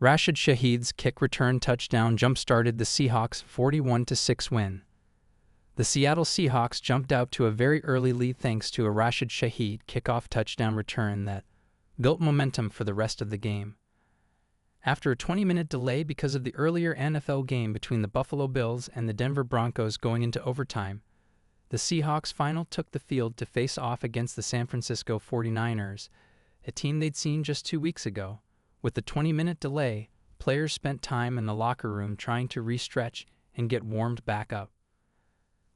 Rashid Shaheed's kick return touchdown jump-started the Seahawks' 41-6 win. The Seattle Seahawks jumped out to a very early lead thanks to a Rashid Shaheed kickoff touchdown return that built momentum for the rest of the game. After a 20-minute delay because of the earlier NFL game between the Buffalo Bills and the Denver Broncos going into overtime, the Seahawks finally took the field to face off against the San Francisco 49ers, a team they'd seen just 2 weeks ago. With the 20-minute delay, players spent time in the locker room trying to re-stretch and get warmed back up.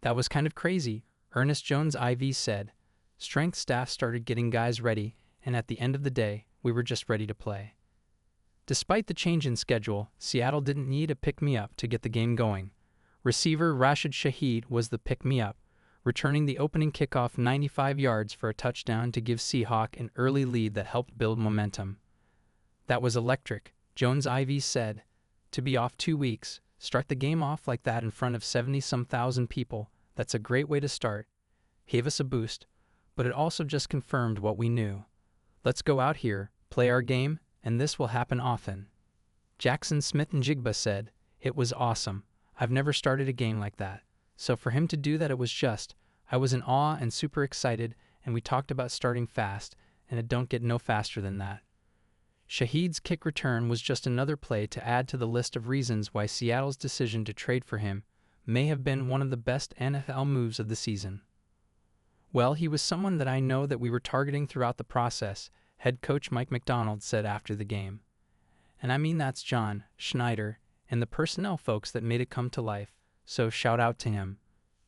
"That was kind of crazy," Ernest Jones IV said. "Strength staff started getting guys ready, and at the end of the day, we were just ready to play." Despite the change in schedule, Seattle didn't need a pick-me-up to get the game going. Receiver Rashid Shaheed was the pick-me-up, returning the opening kickoff 95 yards for a touchdown to give Seahawk an early lead that helped build momentum. "That was electric," Jones IV said. "To be off 2 weeks, start the game off like that in front of 70-some thousand people, that's a great way to start. Gave us a boost, but it also just confirmed what we knew. Let's go out here, play our game, and this will happen often." Jackson Smith-Njigba said, "It was awesome. I've never started a game like that. So for him to do that, I was in awe and super excited, and we talked about starting fast, and it don't get no faster than that." Shaheed's kick return was just another play to add to the list of reasons why Seattle's decision to trade for him may have been one of the best NFL moves of the season. "Well, he was someone that I know that we were targeting throughout the process," head coach Mike McDonald said after the game. "And I mean that's John Schneider and the personnel folks that made it come to life, so shout out to him.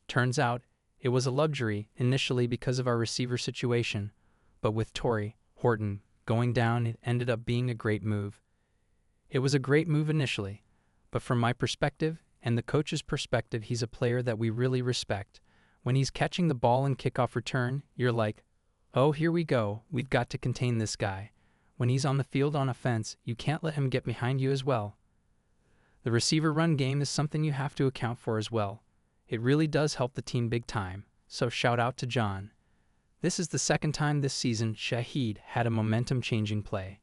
Turns out, it was a luxury initially because of our receiver situation, but with Torrey Horton going down, it ended up being a great move. It was a great move initially, but from my perspective and the coach's perspective, he's a player that we really respect. When he's catching the ball in kickoff return, you're like, oh, here we go, we've got to contain this guy. When he's on the field on offense, you can't let him get behind you as well. The receiver run game is something you have to account for as well. It really does help the team big time, so shout out to John." This is the second time this season Shaheed had a momentum-changing play.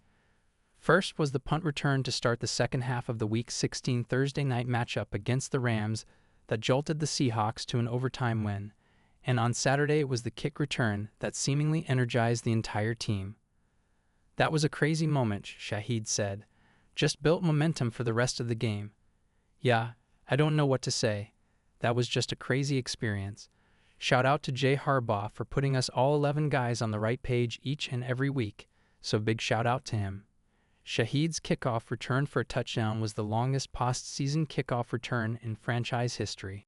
First was the punt return to start the second half of the Week 16 Thursday night matchup against the Rams that jolted the Seahawks to an overtime win, and on Saturday it was the kick return that seemingly energized the entire team. "That was a crazy moment," Shaheed said. "Just built momentum for the rest of the game. Yeah, I don't know what to say. That was just a crazy experience. Shout out to Jay Harbaugh for putting us all 11 guys on the right page each and every week, so big shout out to him." Shaheed's kickoff return for a touchdown was the longest postseason kickoff return in franchise history.